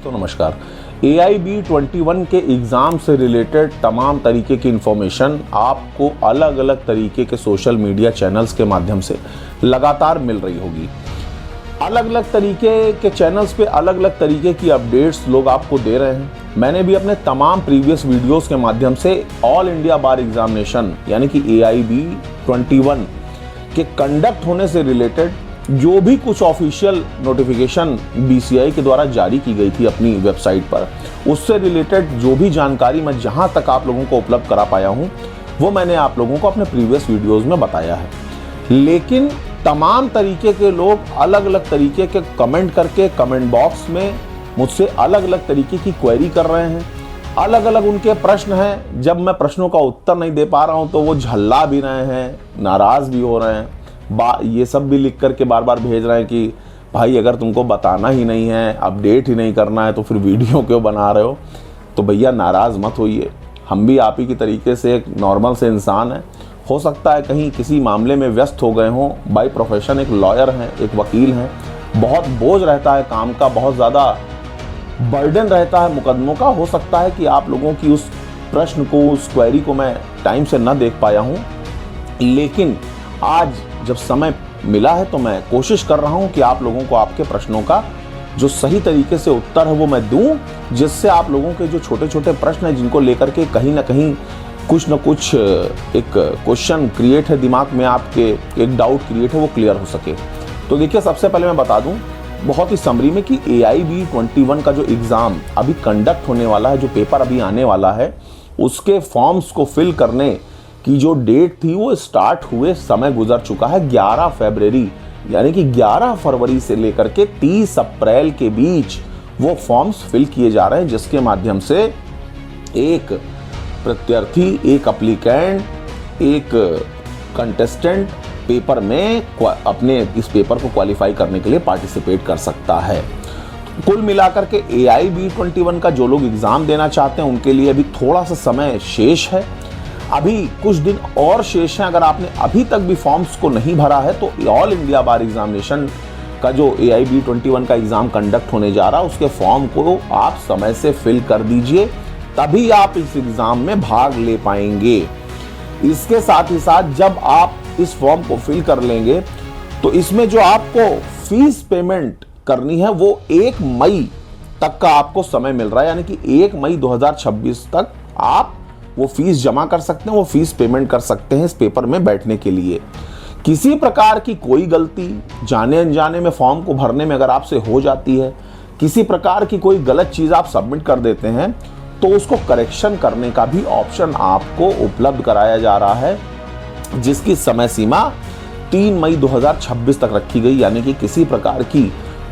दोस्तों नमस्कार। AIB21 के एग्ज़ाम से रिलेटेड तमाम तरीके की इन्फॉर्मेशन आपको अलग अलग तरीके के सोशल मीडिया चैनल्स के माध्यम से लगातार मिल रही होगी। अलग अलग तरीके के चैनल्स पे अलग अलग तरीके की अपडेट्स लोग आपको दे रहे हैं। मैंने भी अपने तमाम प्रीवियस वीडियोस के माध्यम से ऑल इंडिया बार एग्जामिनेशन यानी कि AIB21 के कंडक्ट होने से रिलेटेड जो भी कुछ ऑफिशियल नोटिफिकेशन BCI के द्वारा जारी की गई थी अपनी वेबसाइट पर, उससे रिलेटेड जो भी जानकारी मैं जहां तक आप लोगों को उपलब्ध करा पाया हूं, वो मैंने आप लोगों को अपने प्रीवियस वीडियोस में बताया है। लेकिन तमाम तरीके के लोग अलग अलग तरीके के कमेंट करके कमेंट बॉक्स में मुझसे अलग अलग तरीके की क्वेरी कर रहे हैं। अलग अलग उनके प्रश्न हैं। जब मैं प्रश्नों का उत्तर नहीं दे पा रहा हूं तो वो झल्ला भी रहे हैं, नाराज़ भी हो रहे हैं। ये सब भी लिख करके बार बार भेज रहे हैं कि भाई अगर तुमको बताना ही नहीं है, अपडेट ही नहीं करना है तो फिर वीडियो क्यों बना रहे हो। तो भैया नाराज़ मत होइए, हम भी आप ही की तरीके से एक नॉर्मल से इंसान हैं। हो सकता है कहीं किसी मामले में व्यस्त हो गए हों। बाय प्रोफेशन एक लॉयर हैं, एक वकील हैं। बहुत बोझ रहता है काम का, बहुत ज़्यादा बर्डन रहता है मुकदमों का। हो सकता है कि आप लोगों की उस प्रश्न को, उस क्वेरी को मैं टाइम से न देख पाया हूँ, लेकिन आज जब समय मिला है तो मैं कोशिश कर रहा हूं कि आप लोगों को आपके प्रश्नों का जो सही तरीके से उत्तर है वो मैं दूं, जिससे आप लोगों के जो छोटे छोटे प्रश्न हैं जिनको लेकर के कहीं ना कहीं कुछ न कुछ एक क्वेश्चन क्रिएट है दिमाग में, आपके एक डाउट क्रिएट है, वो क्लियर हो सके। तो देखिए, सबसे पहले मैं बता दूं बहुत ही समरी में कि AIB21 का जो एग्ज़ाम अभी कंडक्ट होने वाला है, जो पेपर अभी आने वाला है, उसके फॉर्म्स को फिल करने की जो डेट थी वो स्टार्ट हुए समय गुजर चुका है। 11 फरवरी यानी कि 11 फरवरी से लेकर के 30 अप्रैल के बीच वो फॉर्म्स फिल किए जा रहे हैं, जिसके माध्यम से एक प्रत्यार्थी, एक एप्लीकेंट, एक कंटेस्टेंट पेपर में अपने इस पेपर को क्वालिफाई करने के लिए पार्टिसिपेट कर सकता है। कुल मिलाकर के AIB21 का जो लोग एग्ज़ाम देना चाहते हैं उनके लिए अभी थोड़ा सा समय शेष है, अभी कुछ दिन और शेष हैं। अगर आपने अभी तक भी फॉर्म्स को नहीं भरा है तो ऑल इंडिया बार एग्जामिनेशन का जो AIB21 का एग्ज़ाम कंडक्ट होने जा रहा है, उसके फॉर्म को आप समय से फिल कर दीजिए, तभी आप इस एग्ज़ाम में भाग ले पाएंगे। इसके साथ ही साथ जब आप इस फॉर्म को फिल कर लेंगे तो इसमें जो आपको फीस पेमेंट करनी है वो 1 मई तक का आपको समय मिल रहा है, यानी कि 1 मई 2026 तक आप वो फीस जमा कर सकते हैं, वो फीस पेमेंट कर सकते हैं इस पेपर में बैठने के लिए। किसी प्रकार की कोई गलती जाने अनजाने में फॉर्म को भरने में अगर आपसे हो जाती है, किसी प्रकार की कोई गलत चीज़ आप सबमिट कर देते हैं, तो उसको करेक्शन करने का भी ऑप्शन आपको उपलब्ध कराया जा रहा है, जिसकी समय सीमा 3 मई 2026 तक रखी गई। यानी कि किसी प्रकार की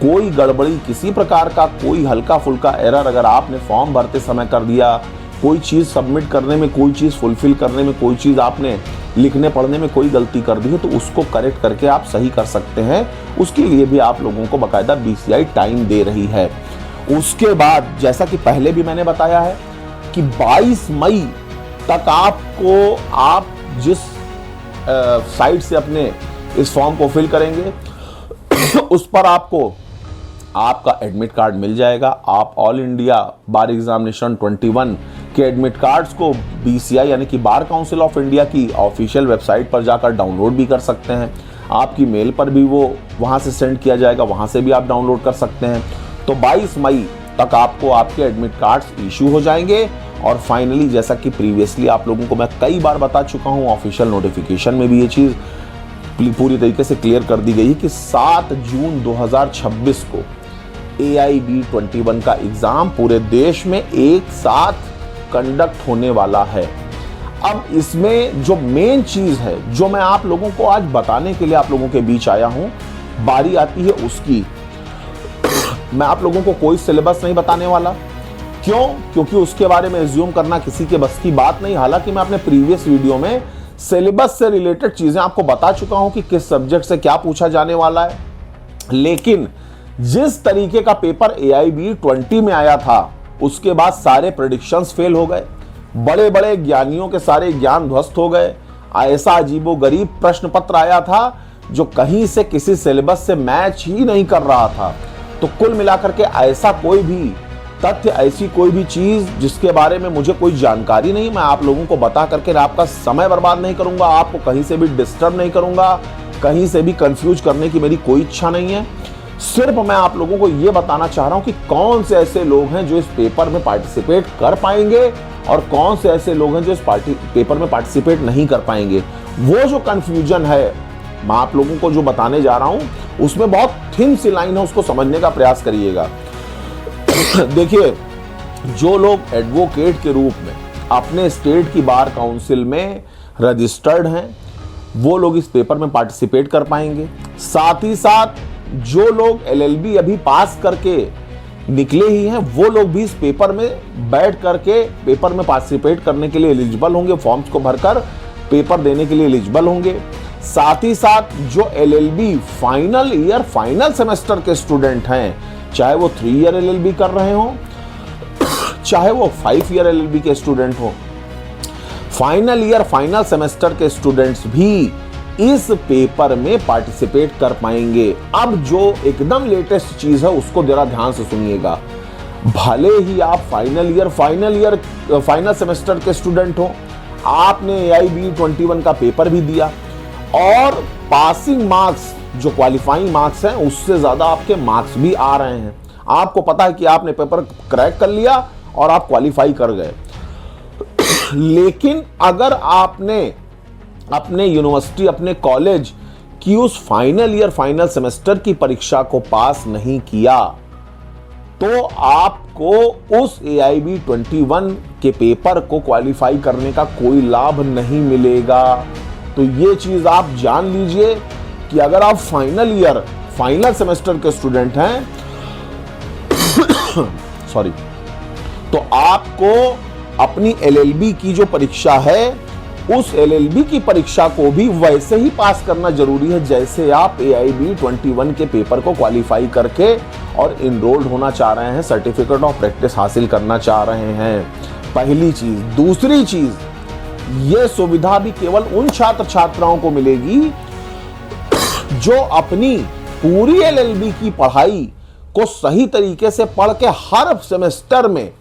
कोई गड़बड़ी, किसी प्रकार का कोई हल्का फुल्का एरर अगर आपने फॉर्म भरते समय कर दिया, कोई चीज़ सबमिट करने में, कोई चीज़ फुलफिल करने में, कोई चीज़ आपने लिखने पढ़ने में कोई गलती कर दी है, तो उसको करेक्ट करके आप सही कर सकते हैं। उसके लिए भी आप लोगों को बाकायदा BCI टाइम दे रही है। उसके बाद जैसा कि पहले भी मैंने बताया है कि 22 मई तक आपको, आप जिस साइट से अपने इस फॉर्म को फिल करेंगे उस पर आपको आपका एडमिट कार्ड मिल जाएगा। आप ऑल इंडिया बार एग्जामिनेशन 21 के एडमिट कार्ड्स को BCI यानी कि बार काउंसिल ऑफ इंडिया की ऑफिशियल वेबसाइट पर जाकर डाउनलोड भी कर सकते हैं। आपकी मेल पर भी वो वहां से सेंड किया जाएगा, वहां से भी आप डाउनलोड कर सकते हैं। तो 22 मई तक आपको आपके एडमिट कार्ड्स इशू हो जाएंगे। और फाइनली, जैसा कि प्रीवियसली आप लोगों को मैं कई बार बता चुका हूँ, ऑफिशियल नोटिफिकेशन में भी ये चीज़ पूरी तरीके से क्लियर कर दी गई है कि 7 जून 2026 को AIB21 का एग्ज़ाम पूरे देश में एक साथ कंडक्ट होने वाला है। अब इसमें जो मेन चीज़ है, जो मैं आप लोगों को आज बताने के लिए आप लोगों के बीच आया हूं, बारी आती है उसकी। मैं आप लोगों को कोई सिलेबस नहीं बताने वाला। क्यों? क्योंकि उसके बारे में एज्यूम करना किसी के बस की बात नहीं। हालांकि मैं अपने प्रीवियस वीडियो में सिलेबस से रिलेटेड चीज़ें आपको बता चुका हूं कि किस सब्जेक्ट से क्या पूछा जाने वाला है, लेकिन जिस तरीके का पेपर AIB20 में आया था उसके बाद सारे प्रेडिक्शंस फेल हो गए। बड़े बड़े ज्ञानियों के सारे ज्ञान ध्वस्त हो गए। ऐसा अजीबोगरीब प्रश्न पत्र आया था जो कहीं से किसी सिलेबस से मैच ही नहीं कर रहा था। तो कुल मिलाकर के ऐसा कोई भी तथ्य, ऐसी कोई भी चीज जिसके बारे में मुझे कोई जानकारी नहीं, मैं आप लोगों को बता करके आपका समय बर्बाद नहीं करूंगा, आपको कहीं से भी डिस्टर्ब नहीं करूंगा, कहीं से भी कंफ्यूज करने की मेरी कोई इच्छा नहीं है। सिर्फ मैं आप लोगों को यह बताना चाह रहा हूं कि कौन से ऐसे लोग हैं जो इस पेपर में पार्टिसिपेट कर पाएंगे और कौन से ऐसे लोग हैं जो इस पेपर में पार्टिसिपेट नहीं कर पाएंगे। वो जो कंफ्यूजन है मैं आप लोगों को जो बताने जा रहा हूं उसमें बहुत थिन सी लाइन है, उसको समझने का प्रयास करिएगा। देखिए, जो लोग एडवोकेट के रूप में अपने स्टेट की बार काउंसिल में रजिस्टर्ड हैं वो लोग इस पेपर में पार्टिसिपेट कर पाएंगे। साथ ही साथ जो लोग एलएलबी अभी पास करके निकले ही हैं वो लोग भी इस पेपर में बैठ करके पेपर में पार्टिसिपेट करने के लिए एलिजिबल होंगे, फॉर्म्स को भरकर पेपर देने के लिए एलिजिबल होंगे। साथ ही साथ जो LLB final year final semester के स्टूडेंट हैं, चाहे वो 3 ईयर एलएलबी कर रहे हो चाहे वो 5 ईयर एलएलबी के स्टूडेंट हो, फाइनल ईयर फाइनल सेमेस्टर के स्टूडेंट्स भी इस पेपर में पार्टिसिपेट कर पाएंगे। अब जो एकदम लेटेस्ट चीज है उसको जरा ध्यान से सुनिएगा। भले ही आप फाइनल सेमेस्टर के स्टूडेंट हो, आपने AIB 21 का पेपर भी दिया और पासिंग मार्क्स जो क्वालिफाइंग मार्क्स हैं उससे ज्यादा आपके मार्क्स भी आ रहे हैं, आपको पता है कि आपने पेपर क्रैक कर लिया और आप क्वालिफाई कर गए। लेकिन अगर आपने अपने यूनिवर्सिटी अपने कॉलेज की उस फाइनल ईयर फाइनल सेमेस्टर की परीक्षा को पास नहीं किया तो आपको उस AIB 21 के पेपर को क्वालिफाई करने का कोई लाभ नहीं मिलेगा। तो ये चीज आप जान लीजिए कि अगर आप फाइनल ईयर फाइनल सेमेस्टर के स्टूडेंट हैं सॉरी, तो आपको अपनी LLB की जो परीक्षा है उस LLB की परीक्षा को भी वैसे ही पास करना जरूरी है जैसे आप AIB 21 के पेपर को क्वालिफाई करके और इनरोल्ड होना चाह रहे हैं, सर्टिफिकेट ऑफ प्रैक्टिस हासिल करना चाह रहे हैं। पहली चीज। दूसरी चीज, यह सुविधा भी केवल उन छात्र छात्राओं को मिलेगी जो अपनी पूरी LLB की पढ़ाई को सही तरीके से पढ़ के हर सेमेस्टर में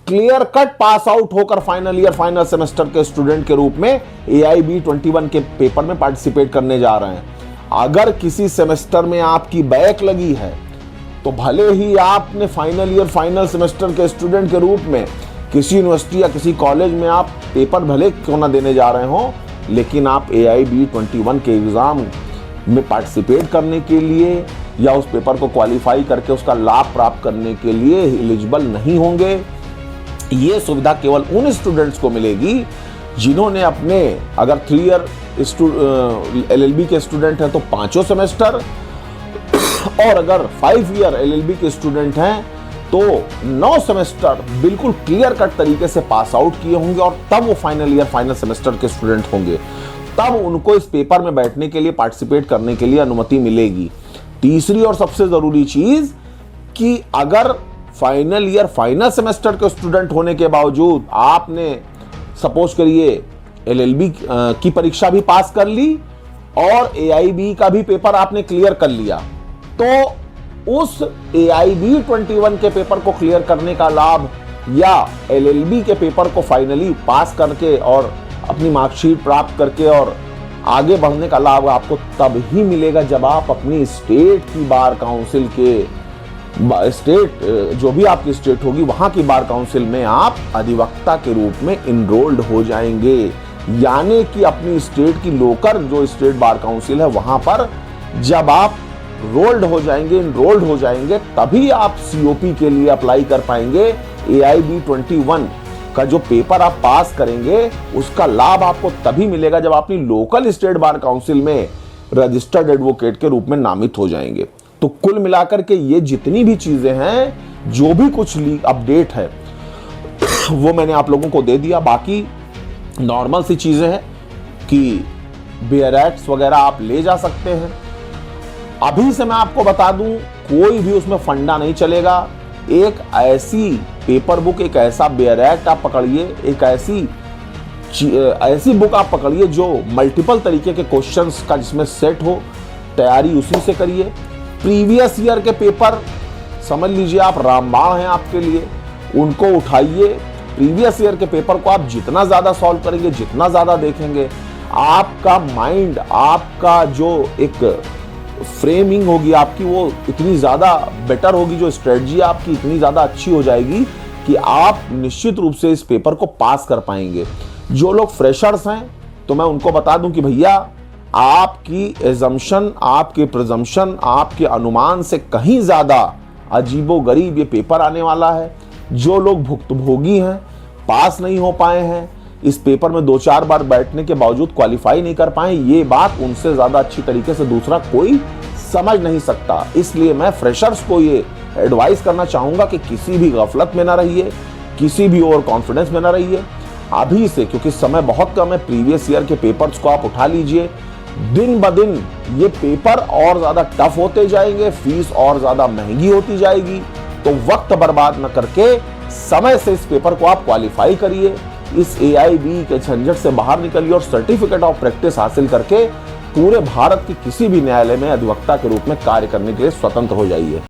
क्लियर कट पास आउट होकर फाइनल ईयर फाइनल सेमेस्टर के स्टूडेंट के रूप में AIB 21 के पेपर में पार्टिसिपेट करने जा रहे हैं। अगर किसी सेमेस्टर में आपकी बैक लगी है तो भले ही आपने फाइनल ईयर फाइनल सेमेस्टर के स्टूडेंट के रूप में किसी यूनिवर्सिटी या किसी कॉलेज में आप पेपर भले क्यों ना देने जा रहे हो, लेकिन आप AIB 21 के एग्जाम में पार्टिसिपेट करने के लिए या उस पेपर को क्वालिफाई करके उसका लाभ प्राप्त करने के लिए एलिजिबल नहीं होंगे। ये सुविधा केवल उन स्टूडेंट्स को मिलेगी जिन्होंने अपने, अगर 3 ईयर LLB के स्टूडेंट हैं तो 5 सेमेस्टर और अगर 5 ईयर LLB के स्टूडेंट हैं तो 9 सेमेस्टर बिल्कुल क्लियर कट तरीके से पास आउट किए होंगे और तब वो फाइनल ईयर फाइनल सेमेस्टर के स्टूडेंट होंगे, तब उनको इस पेपर में बैठने के लिए पार्टिसिपेट करने के लिए अनुमति मिलेगी। तीसरी और सबसे जरूरी चीज कि अगर फाइनल ईयर फाइनल सेमेस्टर के स्टूडेंट होने के बावजूद आपने सपोज करिए LLB की परीक्षा भी पास कर ली और AIB का भी पेपर आपने क्लियर कर लिया, तो उस AIB 21 के पेपर को क्लियर करने का लाभ या LLB के पेपर को फाइनली पास करके और अपनी मार्कशीट प्राप्त करके और आगे बढ़ने का लाभ आपको तब ही मिलेगा जब आप अपनी स्टेट की बार काउंसिल के स्टेट जो भी आपकी स्टेट होगी वहां की बार काउंसिल में आप अधिवक्ता के रूप में इनरोल्ड हो जाएंगे। यानी कि अपनी स्टेट की लोकल जो स्टेट बार काउंसिल है वहां पर जब आप इनरोल्ड हो जाएंगे तभी आप COP के लिए अप्लाई कर पाएंगे। AIB 21 का जो पेपर आप पास करेंगे उसका लाभ आपको तभी मिलेगा जब अपनी लोकल स्टेट बार काउंसिल में रजिस्टर्ड एडवोकेट के रूप में नामित हो जाएंगे। तो कुल मिलाकर के ये जितनी भी चीजें हैं, जो भी कुछ अपडेट है वो मैंने आप लोगों को दे दिया। बाकी नॉर्मल सी चीजें हैं कि बेयरैट्स वगैरह आप ले जा सकते हैं। अभी से मैं आपको बता दूं, कोई भी उसमें फंडा नहीं चलेगा। एक ऐसी पेपर बुक, एक ऐसा बेयरैट आप पकड़िए, एक ऐसी बुक आप पकड़िए जो मल्टीपल तरीके के क्वेश्चंस का जिसमें सेट हो, तैयारी उसी से करिए। प्रीवियस ईयर के पेपर समझ लीजिए आप रामबाण हैं आपके लिए, उनको उठाइए। प्रीवियस ईयर के पेपर को आप जितना ज़्यादा सॉल्व करेंगे, जितना ज़्यादा देखेंगे, आपका माइंड, आपका जो एक फ्रेमिंग होगी आपकी, वो इतनी ज़्यादा बेटर होगी, जो स्ट्रेटजी आपकी इतनी ज़्यादा अच्छी हो जाएगी कि आप निश्चित रूप से इस पेपर को पास कर पाएंगे। जो लोग फ्रेशर्स हैं तो मैं उनको बता दूं कि भैया आपकी एजम्पशन, आपके प्रिजम्पशन, आपके अनुमान से कहीं ज़्यादा अजीबोगरीब ये पेपर आने वाला है। जो लोग भुक्तभोगी हैं, पास नहीं हो पाए हैं, इस पेपर में 2-4 बार बैठने के बावजूद क्वालिफाई नहीं कर पाए, ये बात उनसे ज़्यादा अच्छी तरीके से दूसरा कोई समझ नहीं सकता। इसलिए मैं फ्रेशर्स को ये एडवाइस करना चाहूँगा कि किसी भी गफलत में ना रहिए, किसी भी ओवर कॉन्फिडेंस में ना रहिए। अभी से, क्योंकि समय बहुत कम है, प्रीवियस ईयर के पेपर्स को आप उठा लीजिए। दिन ब दिन ये पेपर और ज़्यादा टफ होते जाएंगे, फीस और ज़्यादा महंगी होती जाएगी। तो वक्त बर्बाद न करके समय से इस पेपर को आप क्वालिफाई करिए, इस AIB के झंझट से बाहर निकलिए और सर्टिफिकेट ऑफ प्रैक्टिस हासिल करके पूरे भारत के किसी भी न्यायालय में अधिवक्ता के रूप में कार्य करने के लिए स्वतंत्र हो जाइए।